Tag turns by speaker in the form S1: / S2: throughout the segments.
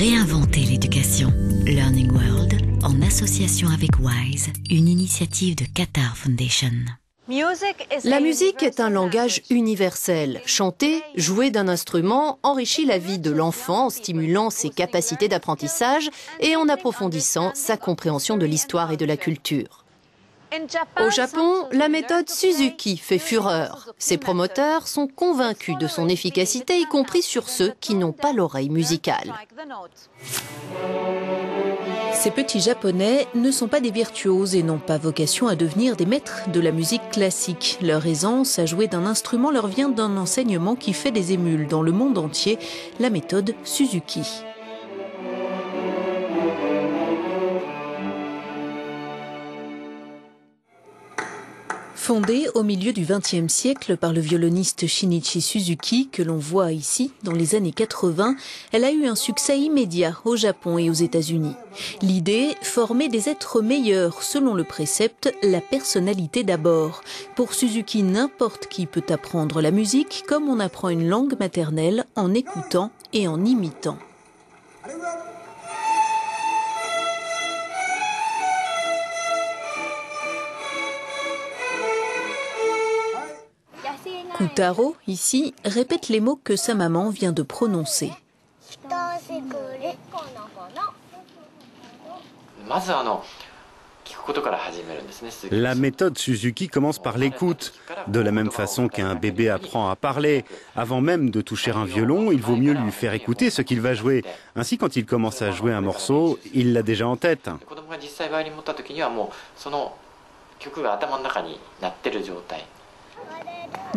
S1: Réinventer l'éducation. Learning World, en association avec WISE, une initiative de Qatar Foundation.
S2: La musique est un langage universel. Chanter, jouer d'un instrument enrichit la vie de l'enfant en stimulant ses capacités d'apprentissage et en approfondissant sa compréhension de l'histoire et de la culture. Au Japon, la méthode Suzuki fait fureur. Ses promoteurs sont convaincus de son efficacité, y compris sur ceux qui n'ont pas l'oreille musicale.
S3: Ces petits Japonais ne sont pas des virtuoses et n'ont pas vocation à devenir des maîtres de la musique classique. Leur aisance à jouer d'un instrument leur vient d'un enseignement qui fait des émules dans le monde entier, la méthode Suzuki. Fondée au milieu du XXe siècle par le violoniste Shinichi Suzuki, que l'on voit ici dans les années 80, elle a eu un succès immédiat au Japon et aux États-Unis. L'idée, former des êtres meilleurs selon le précepte « la personnalité d'abord ». Pour Suzuki, n'importe qui peut apprendre la musique comme on apprend une langue maternelle en écoutant et en imitant. Kutaro, ici, répète les mots que sa maman vient de prononcer.
S4: La méthode Suzuki commence par l'écoute. De la même façon qu'un bébé apprend à parler, avant même de toucher un violon, il vaut mieux lui faire écouter ce qu'il va jouer. Ainsi, quand il commence à jouer un morceau, il l'a déjà en tête.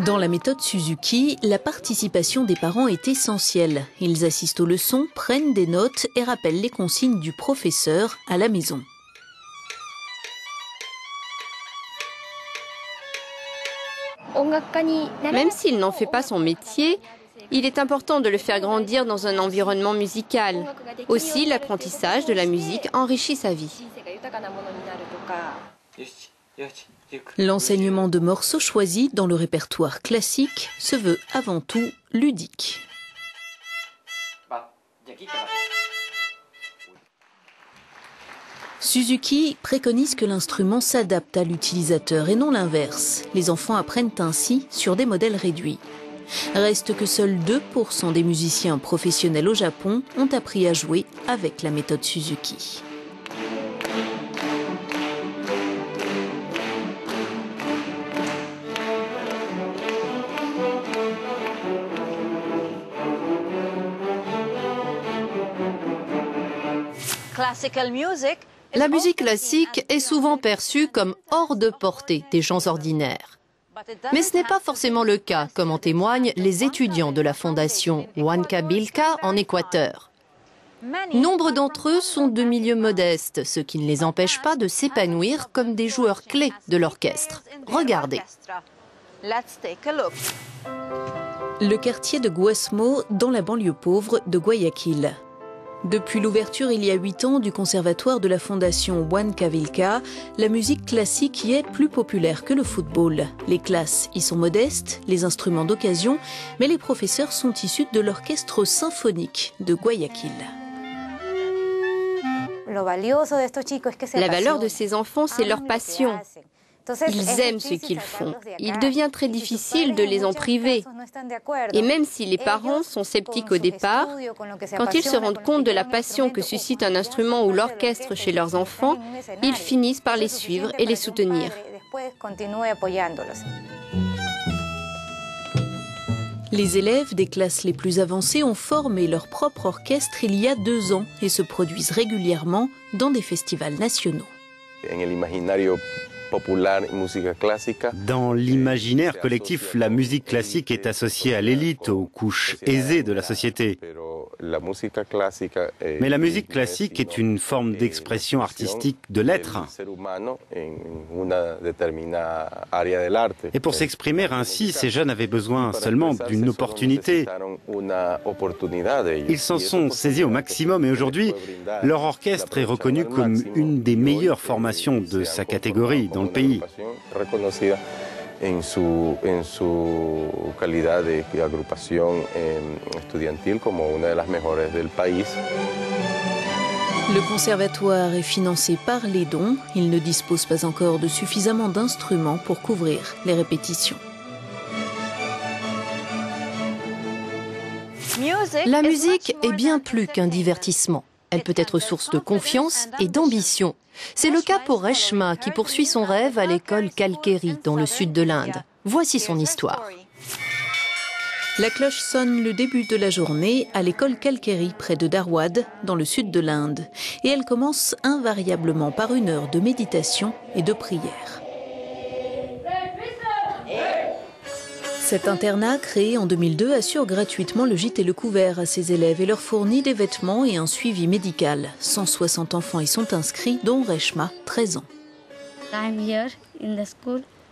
S3: Dans la méthode Suzuki, la participation des parents est essentielle. Ils assistent aux leçons, prennent des notes et rappellent les consignes du professeur à la maison.
S5: Même s'il n'en fait pas son métier, il est important de le faire grandir dans un environnement musical. Aussi, l'apprentissage de la musique enrichit sa vie.
S3: L'enseignement de morceaux choisis dans le répertoire classique se veut avant tout ludique. Suzuki préconise que l'instrument s'adapte à l'utilisateur et non l'inverse. Les enfants apprennent ainsi sur des modèles réduits. Reste que seuls 2% des musiciens professionnels au Japon ont appris à jouer avec la méthode Suzuki.
S2: La musique classique est souvent perçue comme hors de portée des gens ordinaires. Mais ce n'est pas forcément le cas, comme en témoignent les étudiants de la fondation Huancavilca en Équateur. Nombre d'entre eux sont de milieux modestes, ce qui ne les empêche pas de s'épanouir comme des joueurs clés de l'orchestre. Regardez.
S3: Le quartier de Guasmo, dans la banlieue pauvre de Guayaquil. Depuis l'ouverture il y a 8 ans du conservatoire de la fondation Huancavilca, la musique classique y est plus populaire que le football. Les classes y sont modestes, les instruments d'occasion, mais les professeurs sont issus de l'orchestre symphonique de Guayaquil.
S5: La valeur de ces enfants, c'est leur passion. Ils aiment ce qu'ils font. Il devient très difficile de les en priver. Et même si les parents sont sceptiques au départ, quand ils se rendent compte de la passion que suscite un instrument ou l'orchestre chez leurs enfants, ils finissent par les suivre et les soutenir.
S3: Les élèves des classes les plus avancées ont formé leur propre orchestre il y a 2 ans et se produisent régulièrement dans des festivals nationaux.
S4: Dans l'imaginaire collectif, la musique classique est associée à l'élite, aux couches aisées de la société. Mais la musique classique est une forme d'expression artistique de l'être. Et pour s'exprimer ainsi, ces jeunes avaient besoin seulement d'une opportunité. Ils s'en sont saisis au maximum et aujourd'hui, leur orchestre est reconnu comme une des meilleures formations de sa catégorie dans le pays.
S6: En su calidad de agrupación estudiantil como una de las mejores del país.
S3: Le conservatoire est financé par les dons. Il ne dispose pas encore de suffisamment d'instruments pour couvrir les répétitions.
S2: La musique est bien plus qu'un divertissement. Elle peut être source de confiance et d'ambition. C'est le cas pour Reshma qui poursuit son rêve à l'école Kalkeri dans le sud de l'Inde. Voici son histoire.
S3: La cloche sonne le début de la journée à l'école Kalkeri près de Dharwad, dans le sud de l'Inde. Et elle commence invariablement par une heure de méditation et de prière. Cet internat, créé en 2002, assure gratuitement le gîte et le couvert à ses élèves et leur fournit des vêtements et un suivi médical. 160 enfants y sont inscrits, dont Reshma, 13 ans.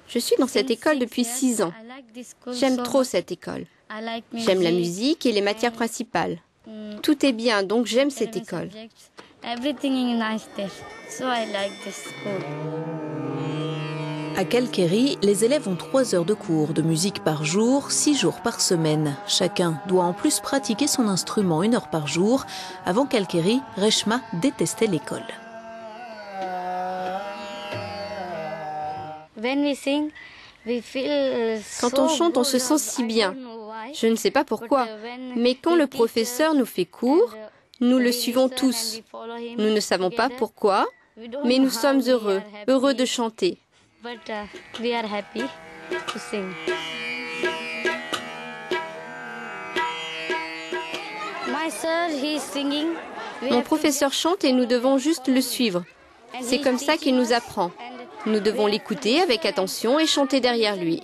S5: Je suis dans cette école depuis 6 ans. J'aime trop cette école. J'aime la musique et les matières principales. Tout est bien, donc j'aime cette école.
S3: À Kalkeri, les élèves ont 3 heures de cours de musique par jour, 6 jours par semaine. Chacun doit en plus pratiquer son instrument 1 heure par jour. Avant Kalkeri, Reshma détestait l'école.
S5: Quand on chante, on se sent si bien. Je ne sais pas pourquoi, mais quand le professeur nous fait cours, nous le suivons tous. Nous ne savons pas pourquoi, mais nous sommes heureux de chanter. Mon professeur chante et nous devons juste le suivre. C'est comme ça qu'il nous apprend. Nous devons l'écouter avec attention et chanter derrière lui.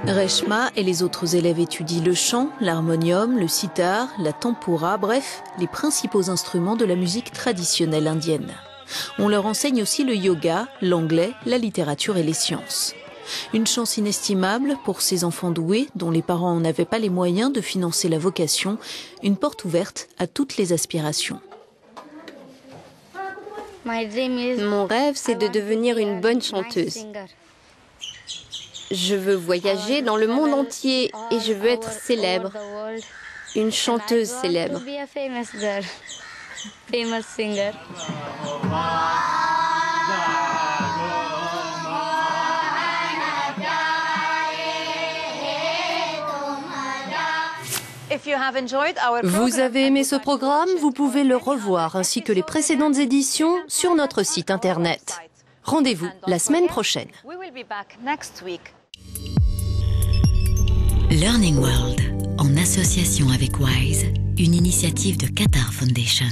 S3: Reshma et les autres élèves étudient le chant, l'harmonium, le sitar, la tanpura, bref, les principaux instruments de la musique traditionnelle indienne. On leur enseigne aussi le yoga, l'anglais, la littérature et les sciences. Une chance inestimable pour ces enfants doués dont les parents n'avaient pas les moyens de financer la vocation, une porte ouverte à toutes les aspirations.
S5: Mon rêve, c'est de devenir une bonne chanteuse. Je veux voyager dans le monde entier et je veux être célèbre. Une chanteuse célèbre.
S2: Vous avez aimé ce programme? Vous pouvez le revoir ainsi que les précédentes éditions sur notre site internet. Rendez-vous la semaine prochaine.
S1: Learning World, en association avec WISE, une initiative de Qatar Foundation.